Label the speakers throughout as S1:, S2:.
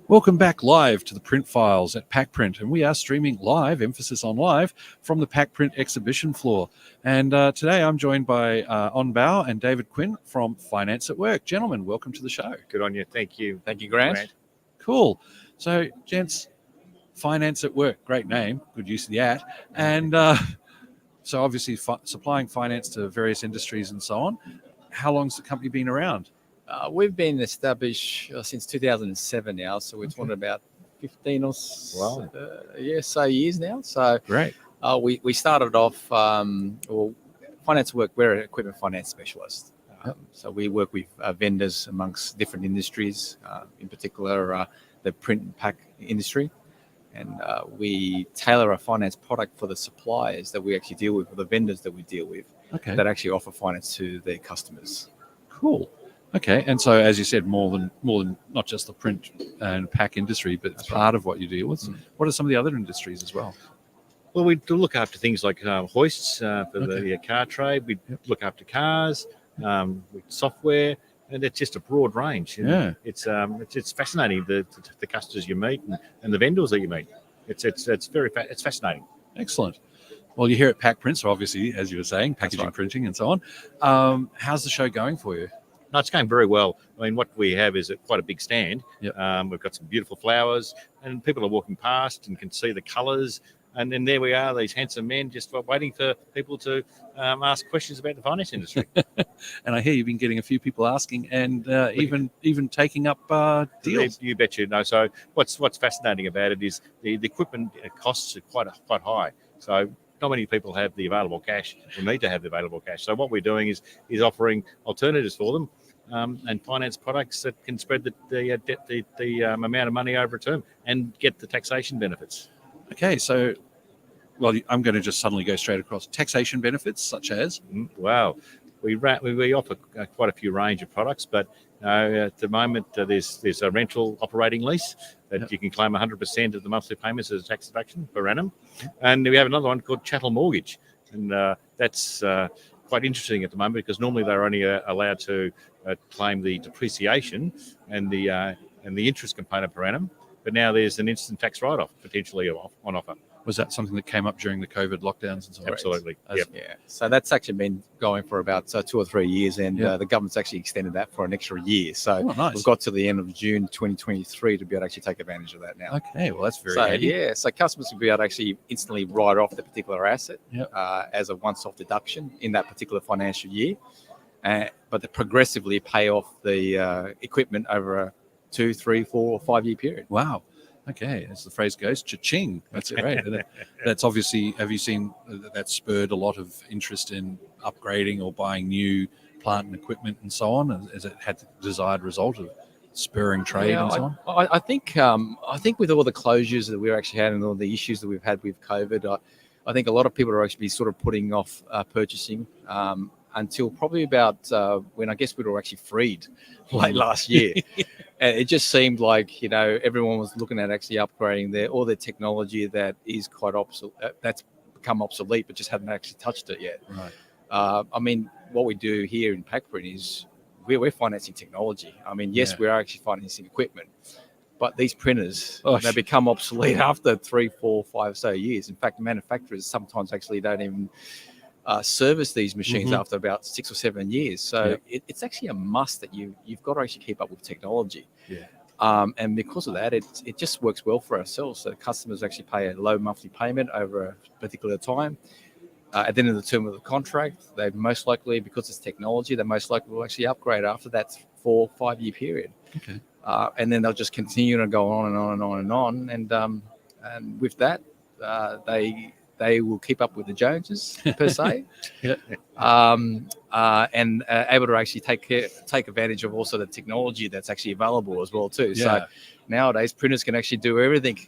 S1: Welcome back live to the Print Files at PacPrint, and we are streaming live, emphasis on live, from the PacPrint exhibition floor. And today I'm joined by Onn Bou and David Quinn from FinanceWork. Gentlemen, welcome to the show.
S2: Good on you. Thank you.
S3: Thank you, Grant.
S1: Cool. So, gents, FinanceWork, great name, good use of the at. And so obviously supplying finance to various industries and so on. How long's the company been around?
S3: We've been established since 2007 now, so we're talking about 15 or so years now. So
S1: Great.
S3: We started off, FinanceWork, we're an equipment finance specialist. So we work with vendors amongst different industries, in particular the print and pack industry. And we tailor a finance product for the suppliers that we actually deal with, or the vendors that we deal with, that actually offer finance to their customers.
S1: Cool. Okay, and so as you said, more than not just the print and pack industry, but it's part of what you deal with. Mm. What are some of the other industries as well?
S2: Well, we do look after things like hoists for the car trade. We look after cars, with software, and it's just a broad range.
S1: Yeah,
S2: it's fascinating the customers you meet and the vendors that you meet. It's fascinating.
S1: Excellent. Well, you're here at PacPrint, so obviously, as you were saying, packaging, printing, and so on. How's the show going for you?
S2: No, it's going very well. I mean, what we have is quite a big stand. Yep. We've got some beautiful flowers, and people are walking past and can see the colours. And then there we are, these handsome men just waiting for people to ask questions about the finance industry.
S1: And I hear you've been getting a few people asking, and even taking up deals.
S2: You bet you. No, so what's fascinating about it is the equipment costs are quite high. So not many people have the available cash or need to have the available cash. So what we're doing is offering alternatives for them and finance products that can spread the amount of money over a term and get the taxation benefits.
S1: Okay, so, well, I'm going to just suddenly go straight across. Taxation benefits such as?
S2: Wow. We offer quite a few range of products, but at the moment there's a rental operating lease that you can claim 100% of the monthly payments as a tax deduction per annum. And we have another one called chattel mortgage. And that's quite interesting at the moment because normally they're only allowed to claim the depreciation and the interest component per annum. But now there's an instant tax write-off potentially on offer.
S1: Was that something that came up during the COVID lockdowns and so on?
S2: Absolutely.
S3: Yep. Yeah. So that's actually been going for about 2 or 3 years, and the government's actually extended that for an extra year. So
S1: nice.
S3: We've got to the end of June 2023 to be able to actually take advantage of that now.
S1: Okay, well, that's very handy.
S3: Yeah, so customers will be able to actually instantly write off the particular asset as a once-off deduction in that particular financial year, but they progressively pay off the equipment over a 2, 3, 4, or 5 year period.
S1: Wow. Okay, as the phrase goes, cha-ching. That's great. That's obviously, have you seen that spurred a lot of interest in upgrading or buying new plant and equipment and so on? Has it had the desired result of spurring trade and so on?
S3: I think with all the closures that we've actually had and all the issues that we've had with COVID, I think a lot of people are actually sort of putting off purchasing until probably about when I guess we were actually freed late last year. And it just seemed like, everyone was looking at actually upgrading all their technology that is quite that's become obsolete, but just hadn't actually touched it yet.
S1: Right.
S3: I mean, what we do here in PacPrint is we're financing technology. I mean, yes, we are actually financing equipment, but these printers, they become obsolete after 3, 4, 5 so years. In fact, manufacturers sometimes actually don't even service these machines after about 6 or 7 years. So it's actually a must that you've got to actually keep up with technology.
S1: Yeah.
S3: And because of that, it just works well for ourselves. So customers actually pay a low monthly payment over a particular time. At the end of the term of the contract, they most likely, because it's technology, they most likely will actually upgrade after that 4 or 5 year period.
S1: Okay.
S3: And then they'll just continue to go on and on and on and on. And with that, they will keep up with the Joneses per se, and able to actually take advantage of also the technology that's actually available as well too. So nowadays printers can actually do everything.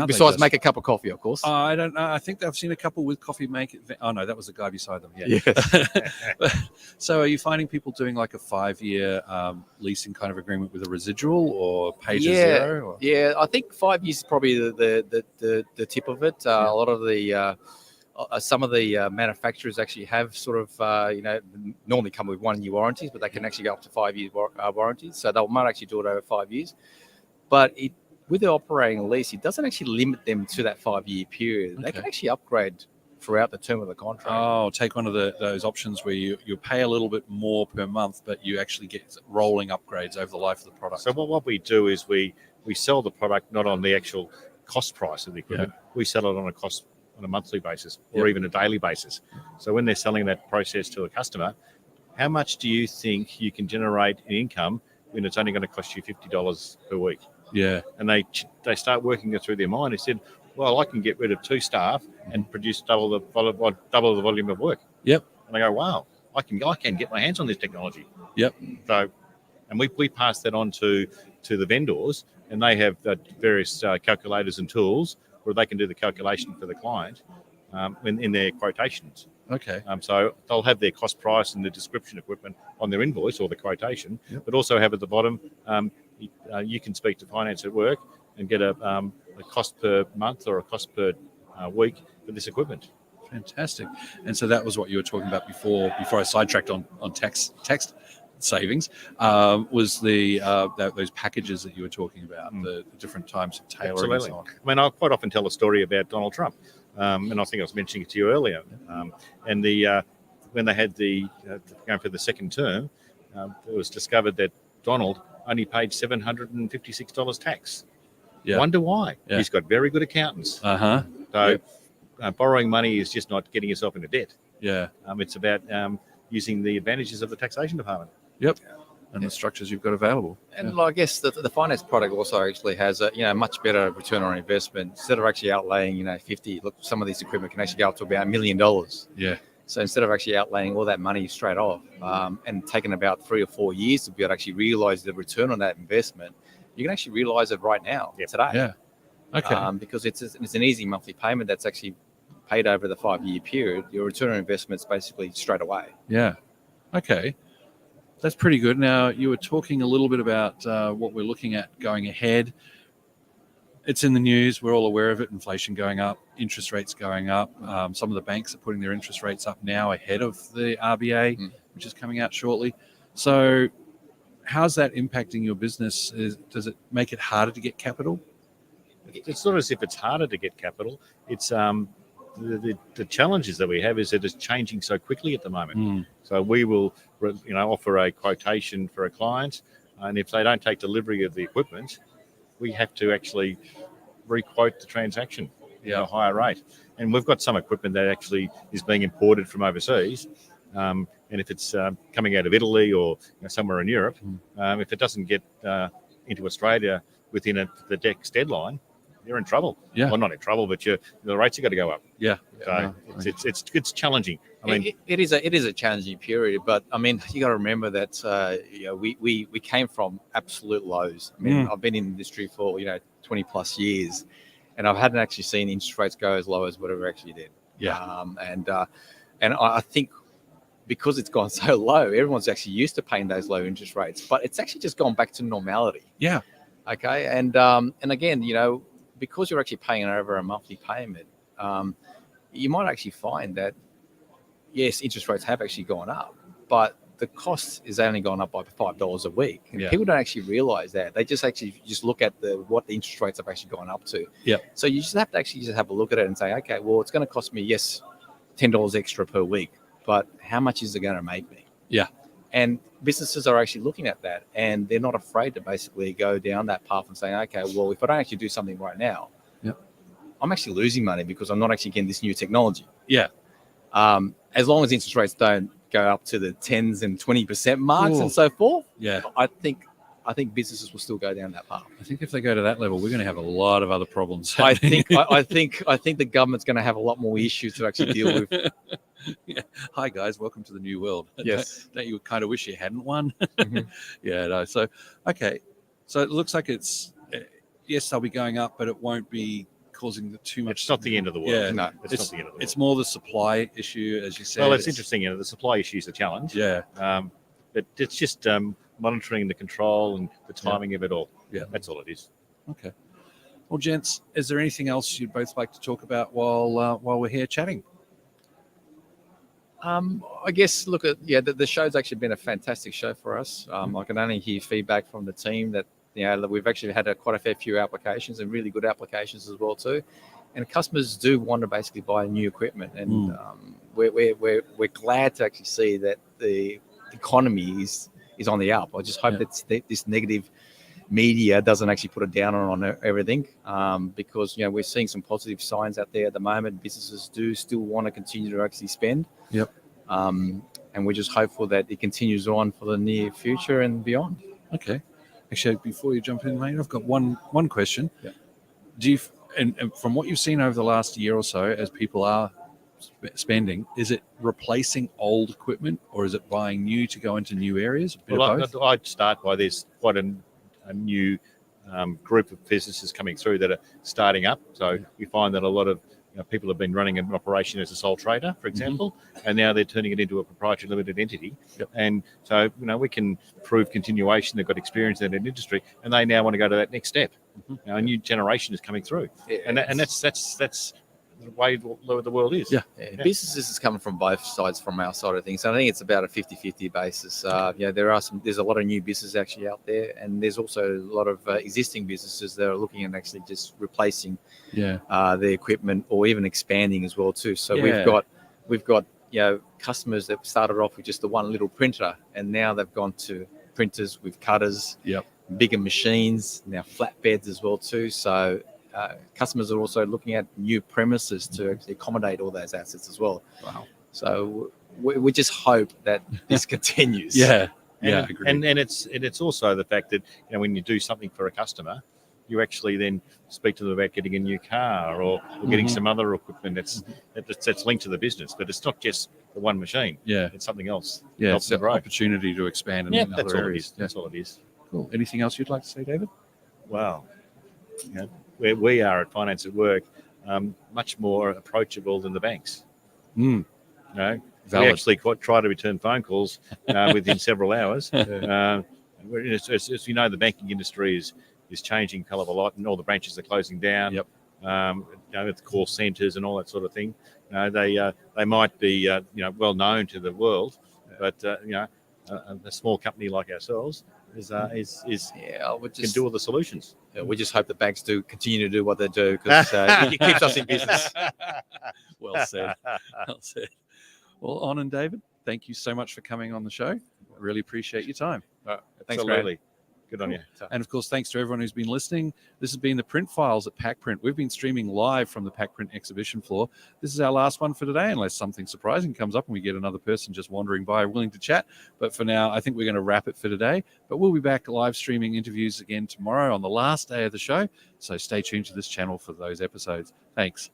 S3: Besides make a cup of coffee, of course.
S1: I don't know. I think I've seen a couple with coffee make it. Oh no, that was the guy beside them. Yeah.
S3: Yes.
S1: So are you finding people doing like a 5-year leasing kind of agreement with a residual or pay to zero? Or?
S3: Yeah, I think 5 years is probably the tip of it. A lot of the some of the manufacturers actually have sort of normally come with 1 year warranties, but they can actually go up to 5 years warranties. So they might actually do it over 5 years. But with the operating lease, it doesn't actually limit them to that 5-year period. They
S1: Okay.
S3: can actually upgrade throughout the term of the contract.
S1: Oh, take one of those options where you pay a little bit more per month, but you actually get rolling upgrades over the life of the product.
S2: So what we do is we sell the product not on the actual cost price of the equipment. We sell it on a monthly basis or even a daily basis. So when they're selling that process to a customer, how much do you think you can generate in income when it's only going to cost you $50 per week?
S1: Yeah.
S2: And they start working it through their mind. They said, well, I can get rid of 2 staff and produce double the volume of work.
S1: Yep.
S2: And I go, wow, I can get my hands on this technology.
S1: Yep.
S2: So, and we pass that on to the vendors, and they have various calculators and tools where they can do the calculation for the client in their quotations.
S1: Okay.
S2: So they'll have their cost price and the description equipment on their invoice or the quotation, but also have at the bottom, you can speak to Finance at Work and get a cost per month or a cost per week for this equipment.
S1: Fantastic. And so that was what you were talking about before I sidetracked on tax savings, was those packages that you were talking about, the different types of tailoring and so on.
S2: I mean, I quite often tell a story about Donald Trump, and I think I was mentioning it to you earlier. And when they had going for the second term, it was discovered that Donald only paid $756 tax.
S1: Yeah.
S2: Wonder why?
S1: Yeah.
S2: He's got very good accountants. So borrowing money is just not getting yourself into debt.
S1: Yeah.
S2: It's about using the advantages of the taxation department.
S1: Yep. And the structures you've got available.
S3: And I guess the finance product also actually has a much better return on investment. Instead of actually outlaying 50, look, some of these equipment can actually go up to about $1 million.
S1: Yeah.
S3: So instead of actually outlaying all that money straight off and taking about 3 or 4 years to be able to actually realize the return on that investment, you can actually realize it right now, today.
S1: Yeah. Okay.
S3: Because it's an easy monthly payment that's actually paid over the 5-year period. Your return on investment is basically straight away.
S1: Yeah. Okay. That's pretty good. Now, you were talking a little bit about what we're looking at going ahead. It's in the news. We're all aware of it. Inflation going up, interest rates going up. Some of the banks are putting their interest rates up now ahead of the RBA, which is coming out shortly. So how's that impacting your business? Does it make it harder to get capital?
S2: It's not as if it's harder to get capital. It's the challenges that we have is that it's changing so quickly at the moment. So we will, offer a quotation for a client, and if they don't take delivery of the equipment, we have to actually re-quote the transaction at a higher rate. And we've got some equipment that actually is being imported from overseas. And if it's coming out of Italy or somewhere in Europe, if it doesn't get into Australia within the DEX deadline, you're in trouble.
S1: Yeah.
S2: Well, not in trouble, but the rates have got to go up.
S1: Yeah.
S2: So it's challenging. I mean,
S3: it is a challenging period, but I mean, you got to remember that we came from absolute lows. I mean, I've been in the industry for 20 plus years, and I hadn't actually seen interest rates go as low as whatever actually did.
S1: Yeah.
S3: And I think because it's gone so low, everyone's actually used to paying those low interest rates, but it's actually just gone back to normality.
S1: Yeah.
S3: Okay. And again, because you're actually paying over a monthly payment, you might actually find that, yes, interest rates have actually gone up, but the cost is only gone up by $5 a week. And people don't actually realize that. They just look at what the interest rates have actually gone up to.
S1: Yeah.
S3: So you just have to actually have a look at it and say, okay, well, it's going to cost me, yes, $10 extra per week, but how much is it going to make me?
S1: Yeah.
S3: And businesses are actually looking at that, and they're not afraid to basically go down that path and saying, okay, well, if I don't actually do something right now, I'm actually losing money because I'm not actually getting this new technology.
S1: Yeah.
S3: As long as interest rates don't go up to the 10s and 20% marks and so forth, I think businesses will still go down that path.
S1: I think if they go to that level, we're going to have a lot of other problems.
S3: I think the government's going to have a lot more issues to actually deal with.
S1: Yeah. Hi guys, welcome to the new world.
S3: Yes.
S1: Don't you kind of wish you hadn't won? Yeah. No. So okay. So it looks like it's yes, they'll be going up, but it won't be causing too much.
S2: It's not the end of the world.
S1: Yeah.
S3: No,
S2: it's not the end of the world.
S1: It's more the supply issue, as you said.
S2: Well, it's interesting. The supply issue is a challenge.
S1: Yeah.
S2: But it's just monitoring the control and the timing of it all.
S1: Yeah.
S2: That's all it is.
S1: Okay. Well, gents, is there anything else you'd both like to talk about while we're here chatting?
S3: I guess the show's actually been a fantastic show for us. I can only hear feedback from the team that we've actually had quite a fair few applications and really good applications as well too. And customers do want to basically buy new equipment, and we're glad to actually see that the economy is on the up. I just hope that this negative media doesn't actually put a downer on everything, because we're seeing some positive signs out there at the moment. Businesses do still want to continue to actually spend.
S1: Yep.
S3: And we're just hopeful that it continues on for the near future and beyond.
S1: Okay. Actually, before you jump in, mate, I've got one question.
S3: Yeah.
S1: Do you, and from what you've seen over the last year or so, as people are spending, is it replacing old equipment or is it buying new to go into new areas? A bit of both?
S2: I'd start by there's quite a new group of businesses coming through that are starting up. So we find that a lot of people have been running an operation as a sole trader, for example, and now they're turning it into a proprietary limited entity.
S1: Yep.
S2: And so, we can prove continuation. They've got experience in that industry, and they now want to go to that next step. A new generation is coming through, and that's the way the world is.
S3: Yeah. Businesses is coming from both sides from our side of things. I think it's about a 50-50 basis. There's a lot of new businesses actually out there, and there's also a lot of existing businesses that are looking at actually just replacing the equipment or even expanding as well too. So we've got customers that started off with just the one little printer, and now they've gone to printers with cutters, bigger machines, now flatbeds as well too. So customers are also looking at new premises to actually accommodate all those assets as well.
S1: Wow.
S3: So we just hope that this continues.
S1: Yeah.
S2: And it's also the fact that when you do something for a customer, you actually then speak to them about getting a new car or getting some other equipment that's linked to the business. But it's not just the one machine.
S1: Yeah.
S2: It's something else.
S1: Yeah, it's an opportunity to expand in other areas.
S2: That's all it is.
S1: Cool. Anything else you'd like to say, David?
S2: Wow. Where we are at FinanceWork, much more approachable than the banks. We actually try to return phone calls within several hours. As you know, the banking industry is changing a hell of a lot, and all the branches are closing down.
S1: Yep.
S2: With call centres and all that sort of thing. They might be well known to the world, but a small company like ourselves can do all the solutions.
S3: We just hope the banks do continue to do what they do, because it keeps us in business.
S1: Well said. Well said. Well, Onn and David, thank you so much for coming on the show. I really appreciate your time.
S3: Thanks,
S2: Absolutely. Good on you.
S1: And of course, thanks to everyone who's been listening. This has been the Print Files at PacPrint. We've been streaming live from the PacPrint exhibition floor. This is our last one for today, unless something surprising comes up and we get another person just wandering by willing to chat. But for now, I think we're going to wrap it for today. But we'll be back live streaming interviews again tomorrow on the last day of the show. So stay tuned to this channel for those episodes. Thanks.